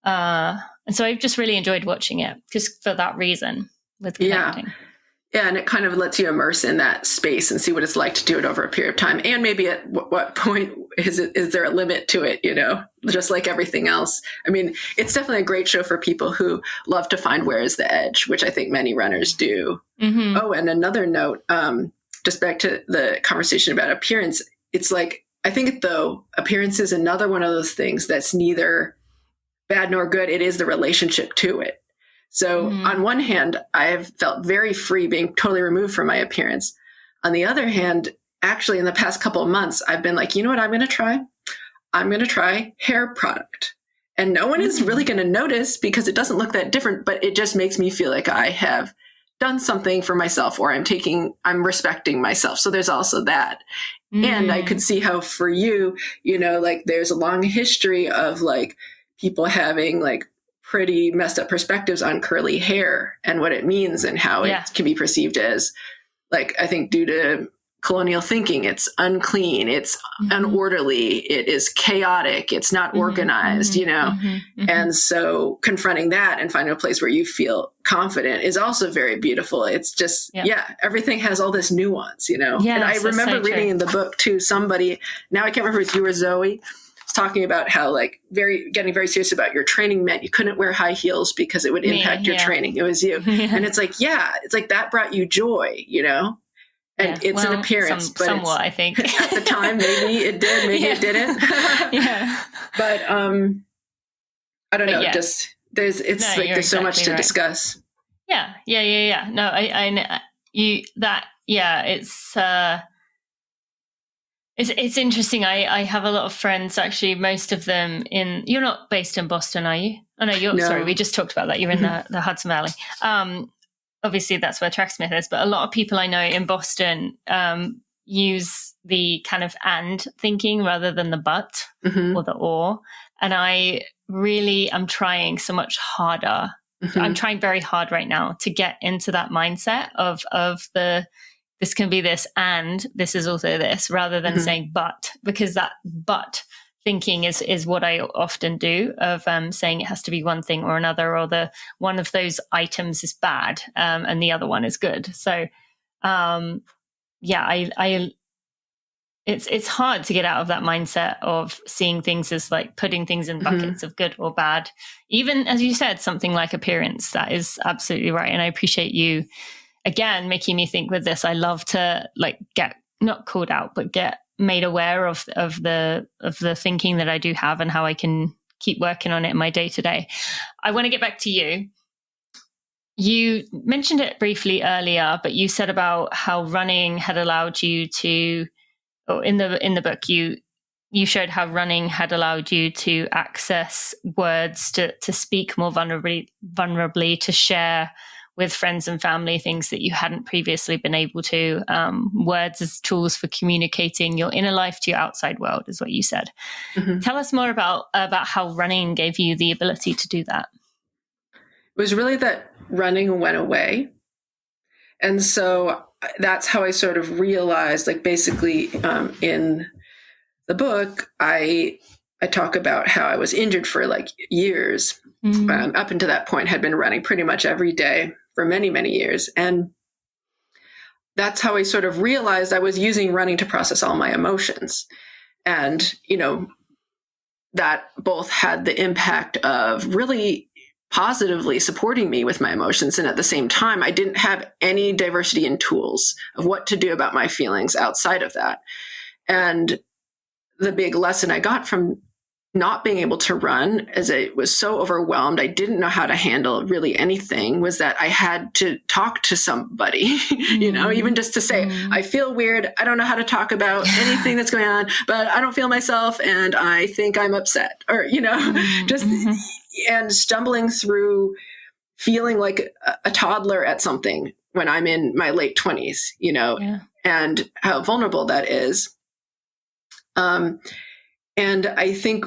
And so I've just really enjoyed watching it just for that reason with connecting. Yeah, and it kind of lets you immerse in that space and see what it's like to do it over a period of time. And maybe at what point is there a limit to it, you know, just like everything else. I mean, it's definitely a great show for people who love to find where is the edge, which I think many runners do. Oh, and another note, just back to the conversation about appearance. It's like, I think though, appearance is another one of those things that's neither bad nor good. It is the relationship to it. So on one hand, I have felt very free being totally removed from my appearance. On the other hand, actually in the past couple of months, I've been like, you know what I'm going to try? I'm going to try hair product. And no one is really going to notice because it doesn't look that different, but it just makes me feel like I have done something for myself or I'm respecting myself. So there's also that. And I could see how for you, you know, like there's a long history of like people having like pretty messed up perspectives on curly hair and what it means and how it can be perceived as like, I think due to colonial thinking. It's unclean. It's unorderly. It is chaotic. It's not organized, you know? And so confronting that and finding a place where you feel confident is also very beautiful. It's just, everything has all this nuance, you know? Yes, and I remember so reading in the book too, somebody, now I can't remember if it was you or Zoe, was talking about how like getting very serious about your training meant you couldn't wear high heels because it would impact your training. It was you. And it's like, it's like that brought you joy, you know? And it's an appearance, but somewhat, I think. At the time, maybe it did, maybe it didn't. But I don't know. Just there's so much to discuss. No, it's interesting. I have a lot of friends, actually, most of them you're not based in Boston, are you? Oh no, sorry, we just talked about that. You're in the Hudson Valley. Obviously that's where Tracksmith is, but a lot of people I know in Boston use the kind of and thinking rather than the but or the or. And I really am trying so much harder. I'm trying very hard right now to get into that mindset of this can be this and this is also this, rather than saying but, because that but thinking is what I often do, of saying it has to be one thing or another, or the one of those items is bad and the other one is good. So it's hard to get out of that mindset of seeing things as like putting things in buckets of good or bad. Even as you said, something like appearance, that is absolutely right. And I appreciate you again making me think with this. I love to like get not called out, but get made aware of the thinking that I do have and how I can keep working on it in my day to day. I want to get back to you. You mentioned it briefly earlier, but you said about how running had allowed you to, or in the book, you showed how running had allowed you to access words, to speak more vulnerably, to share with friends and family things that you hadn't previously been able to. Words as tools for communicating your inner life to your outside world is what you said. Tell us more about how running gave you the ability to do that. It was really that running went away. And so that's how I sort of realized, like basically in the book, I talk about how I was injured for like years. Up until that point, had been running pretty much every day for many, many years. And that's how I sort of realized I was using running to process all my emotions. And, you know, that both had the impact of really positively supporting me with my emotions. And at the same time, I didn't have any diversity in tools of what to do about my feelings outside of that. And the big lesson I got from not being able to run, as I was so overwhelmed, I didn't know how to handle really anything, was that I had to talk to somebody, you know, even just to say, I feel weird. I don't know how to talk about anything that's going on, but I don't feel myself and I think I'm upset, or, you know, and stumbling through feeling like a toddler at something when I'm in my late 20s, you know, and how vulnerable that is. And I think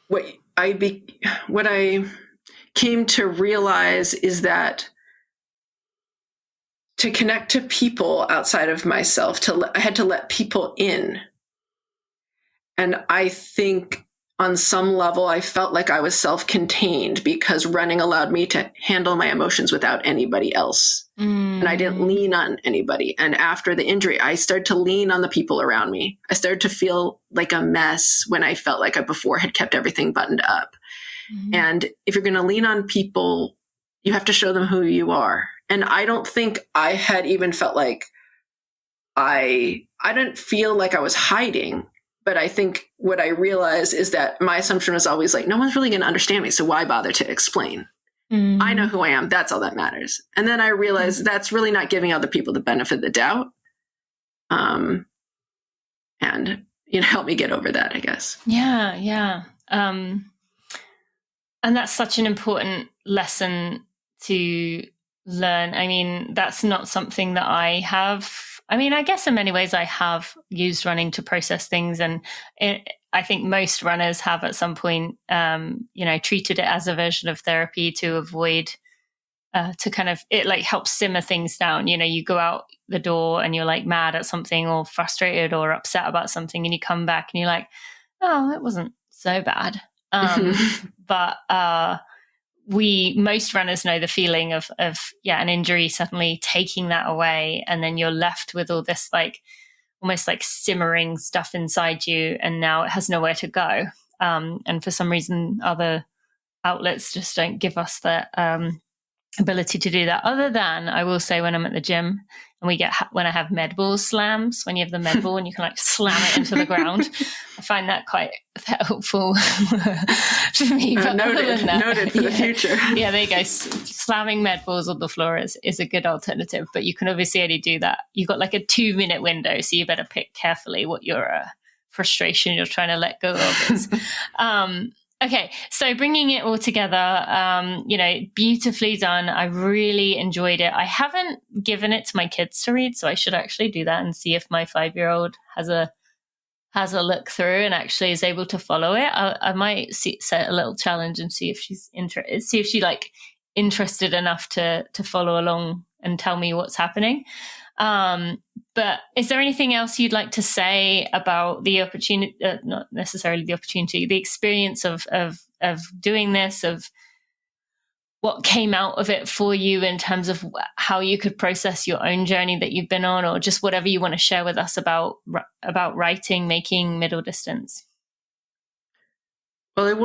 what I came to realize is that to connect to people outside of myself, I had to let people in. And I think on some level, I felt like I was self-contained because running allowed me to handle my emotions without anybody else. And I didn't lean on anybody. And after the injury, I started to lean on the people around me. I started to feel like a mess when I felt like I before had kept everything buttoned up. And if you're going to lean on people, you have to show them who you are. And I don't think I had even felt like I didn't feel like I was hiding. But I think what I realized is that my assumption was always like, no one's really going to understand me, so why bother to explain? I know who I am. That's all that matters. And then I realized that's really not giving other people the benefit of the doubt. And, you know, help me get over that, I guess. Yeah. And that's such an important lesson to learn. I mean, that's not something that I have. I mean, I guess in many ways I have used running to process things. And I think most runners have at some point, you know, treated it as a version of therapy to avoid to kind of, it like helps simmer things down. You know, you go out the door and you're like mad at something or frustrated or upset about something, and you come back and you're like, oh, it wasn't so bad. But most runners know the feeling of an injury suddenly taking that away, and then you're left with all this like almost like simmering stuff inside you, and now it has nowhere to go. And for some reason, other outlets just don't give us that ability to do that. Other than, I will say, when I'm at the gym and when I have med ball slams, when you have the med ball and you can like slam it into the ground, I find that quite helpful for me. But noted for the future. Yeah, there you go. Slamming med balls on the floor is a good alternative, but you can obviously only do that. You've got like a 2-minute window, so you better pick carefully what your frustration you're trying to let go of is. Okay, so bringing it all together, beautifully done. I really enjoyed it. I haven't given it to my kids to read, so I should actually do that and see if my 5-year-old has a look through and actually is able to follow it. I might set a little challenge and see if she's interested. See if she like interested enough to follow along and tell me what's happening. But is there anything else you'd like to say about the opportunity, not necessarily the opportunity, the experience of doing this, of what came out of it for you in terms of how you could process your own journey that you've been on, or just whatever you want to share with us about writing, making middle distance? Well, it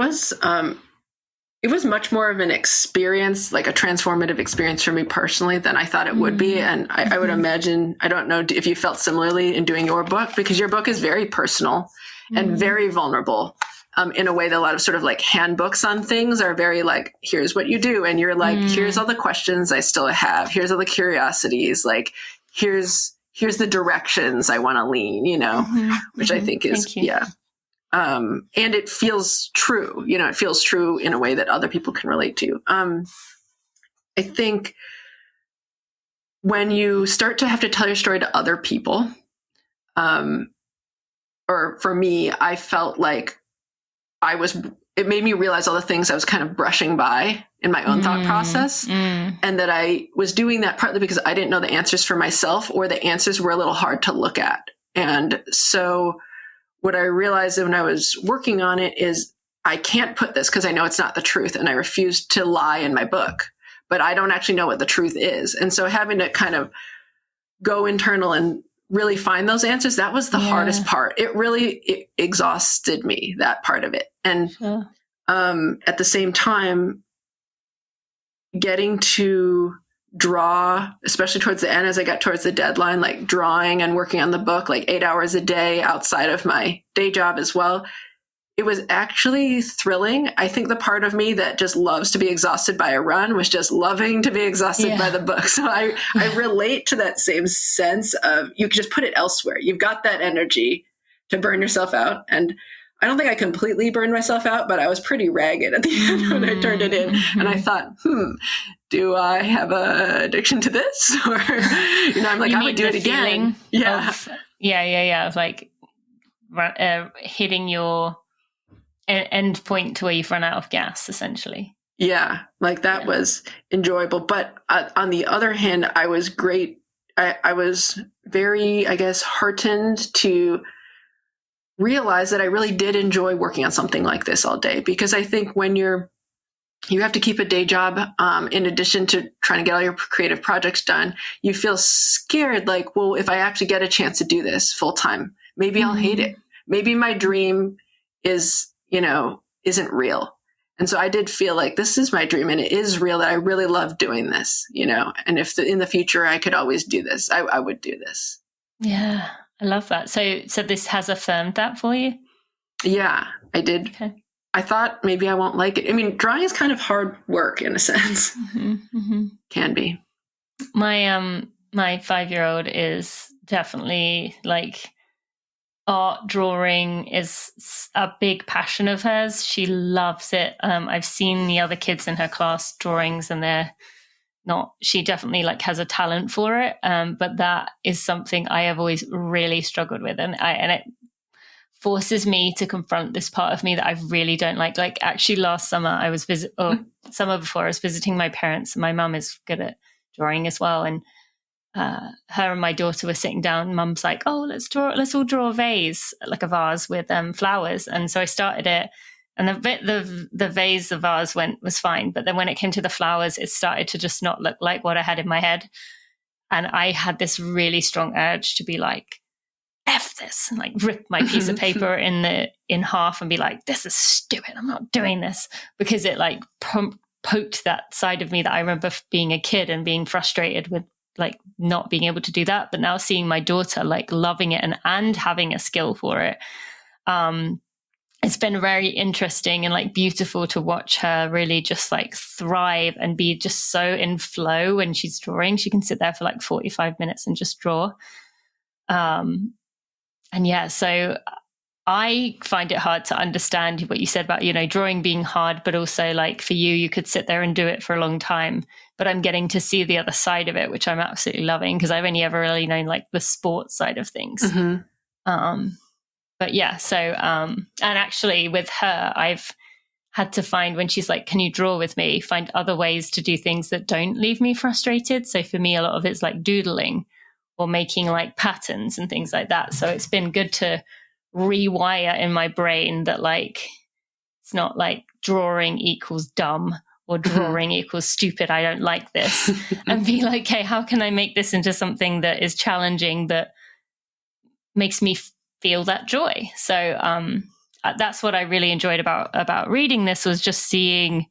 was much more of an experience, like a transformative experience for me personally than I thought it would be. And I would imagine, I don't know if you felt similarly in doing your book, because your book is very personal and very vulnerable in a way that a lot of sort of like handbooks on things are very like, here's what you do. And you're like, here's all the questions I still have. Here's all the curiosities. Like, here's the directions I want to lean, which I think is, and it feels true, it feels true in a way that other people can relate to. I think when you start to have to tell your story to other people, or for me, I felt like it made me realize all the things I was kind of brushing by in my own thought process. And that I was doing that partly because I didn't know the answers for myself, or the answers were a little hard to look at. And so what I realized when I was working on it is I can't put this because I know it's not the truth, and I refuse to lie in my book, but I don't actually know what the truth is. And so having to kind of go internal and really find those answers, that was the hardest part. It exhausted me, that part of it. And at the same time, getting to draw, especially towards the end, as I got towards the deadline, like drawing and working on the book, like 8 hours a day outside of my day job as well. It was actually thrilling. I think the part of me that just loves to be exhausted by a run was just loving to be exhausted by the book. So I relate to that same sense of, you can just put it elsewhere. You've got that energy to burn yourself out. And I don't think I completely burned myself out, but I was pretty ragged at the end when I turned it in. And I thought, do I have an addiction to this? Or, I'm like, I would do it again. Of like hitting your end point to where you've run out of gas, essentially. Yeah, like that was enjoyable. But on the other hand, I was great. I was very, I guess, heartened to realize that I really did enjoy working on something like this all day, because I think when you have to keep a day job, in addition to trying to get all your creative projects done, you feel scared, like, well, if I actually get a chance to do this full time, maybe I'll hate it. Maybe my dream isn't real. And so I did feel like this is my dream and it is real, that I really love doing this, and if in the future I could always do this, I would do this. Yeah. I love that. So this has affirmed that for you? Yeah, I did. Okay. I thought maybe I won't like it. I mean, drawing is kind of hard work in a sense. Can be. My 5-year-old is definitely like, art, drawing is a big passion of hers. She loves it. I've seen the other kids in her class drawings, and she definitely like has a talent for it. But that is something I have always really struggled with. And forces me to confront this part of me that I really don't like. Like actually last summer summer before, I was visiting my parents. My mum is good at drawing as well. And her and my daughter were sitting down. Mum's like, oh, let's all draw a vase, like a vase with flowers. And so I started it. And the vase was fine. But then when it came to the flowers, it started to just not look like what I had in my head. And I had this really strong urge to be like, F this, and like rip my piece of paper in half and be like, this is stupid. I'm not doing this, because it like poked that side of me that I remember being a kid and being frustrated with like not being able to do that. But now seeing my daughter like loving it and having a skill for it, it's been very interesting and like beautiful to watch her really just like thrive and be just so in flow when she's drawing. She can sit there for like 45 minutes and just draw. And yeah, so I find it hard to understand what you said about, you know, drawing being hard, but also like for you could sit there and do it for a long time. But I'm getting to see the other side of it, which I'm absolutely loving, because I've only ever really known like the sports side of things. But yeah, so, and actually with her, I've had to find, when she's like, can you draw with me, find other ways to do things that don't leave me frustrated. So for me, a lot of it's like doodling or making like patterns and things like that. So it's been good to rewire in my brain that like, it's not like drawing equals dumb or drawing equals stupid. I don't like this. And be like, hey, how can I make this into something that is challenging, but makes me feel that joy? So that's what I really enjoyed about reading this, was just seeing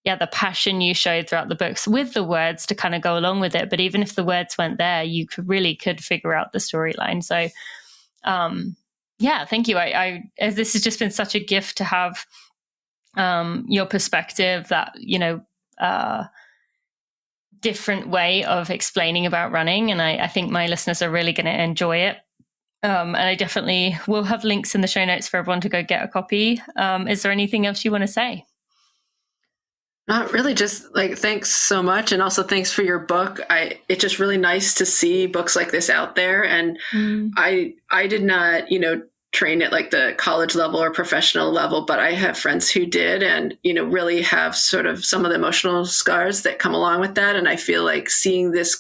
the passion you showed throughout the books with the words to kind of go along with it. But even if the words weren't there, you could figure out the storyline. So thank you. I this has just been such a gift to have your perspective, that, you know, different way of explaining about running. And I think my listeners are really going to enjoy it. And I definitely will have links in the show notes for everyone to go get a copy. Is there anything else you want to say? Not really, just like, thanks so much. And also thanks for your book. It's just really nice to see books like this out there. And I did not, you know, train at like the college level or professional level, but I have friends who did, and, you know, really have sort of some of the emotional scars that come along with that. And I feel like seeing this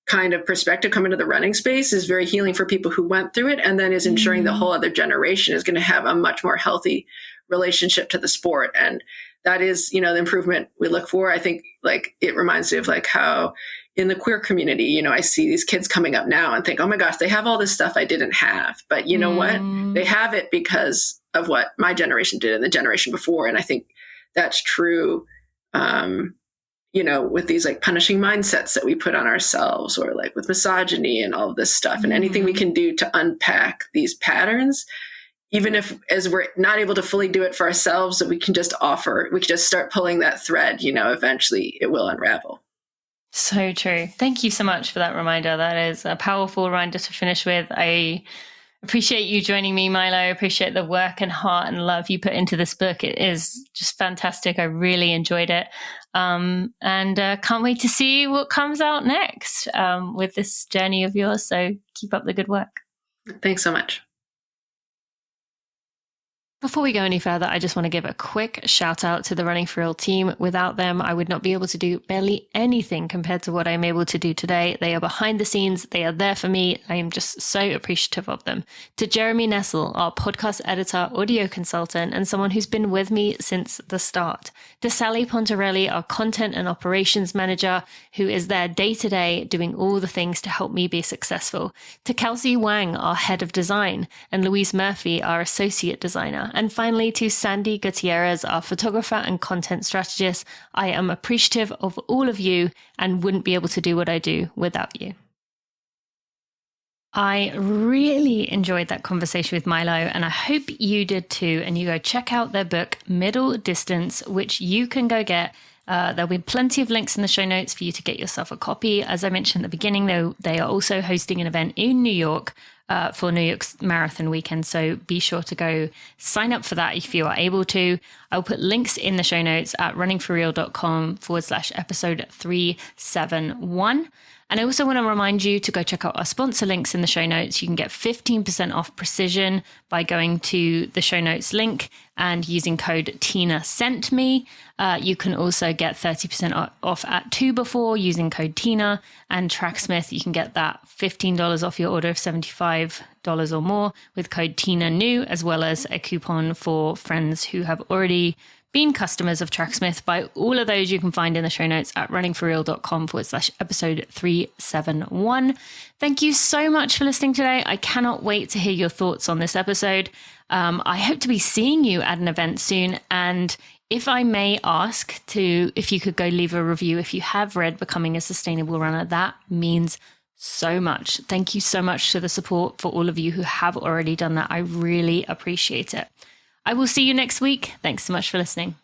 kind of perspective come into the running space is very healing for people who went through it, and then is ensuring the whole other generation is going to have a much more healthy relationship to the sport. And that is, you know, the improvement we look for. I think like it reminds me of like how in the queer community, you know, I see these kids coming up now and think, oh my gosh, they have all this stuff I didn't have. But you know what? They have it because of what my generation did and the generation before. And I think that's true, you know, with these like punishing mindsets that we put on ourselves, or like with misogyny and all of this stuff, and anything we can do to unpack these patterns, even if as we're not able to fully do it for ourselves, that we can just start pulling that thread, you know, eventually it will unravel. So true. Thank you so much for that reminder. That is a powerful reminder to finish with. I appreciate you joining me, Mylo. I appreciate the work and heart and love you put into this book. It is just fantastic. I really enjoyed it. And can't wait to see what comes out next with this journey of yours. So keep up the good work. Thanks so much. Before we go any further, I just want to give a quick shout out to the Running for Real team. Without them, I would not be able to do barely anything compared to what I'm able to do today. They are behind the scenes. They are there for me. I am just so appreciative of them. To Jeremy Nessel, our podcast editor, audio consultant, and someone who's been with me since the start. To Sally Pontarelli, our content and operations manager, who is there day to day doing all the things to help me be successful. To Kelsey Wang, our head of design, and Louise Murphy, our associate designer. And finally, to Sandy Gutierrez, our photographer and content strategist. I am appreciative of all of you and wouldn't be able to do what I do without you. I really enjoyed that conversation with Mylo, and I hope you did too. And you go check out their book, Middle Distance, which you can go get. There'll be plenty of links in the show notes for you to get yourself a copy. As I mentioned at the beginning, though, they are also hosting an event in New York for New York's Marathon Weekend. So be sure to go sign up for that if you are able to. I'll put links in the show notes at runningforreal.com/episode 371. And I also want to remind you to go check out our sponsor links in the show notes. You can get 15% off Precision by going to the show notes link and using code Tina sent me. You can also get 30% off at 2Before using code Tina, and Tracksmith. You can get that $15 off your order of $75 or more with code Tina new, as well as a coupon for friends who have already been customers of Tracksmith. By all of those you can find in the show notes at runningforreal.com/episode 371. Thank you so much for listening today. I cannot wait to hear your thoughts on this episode. I hope to be seeing you at an event soon. And if I may ask if you could go leave a review if you have read Becoming a Sustainable Runner, that means so much. Thank you so much to the support for all of you who have already done that. I really appreciate it. I will see you next week. Thanks so much for listening.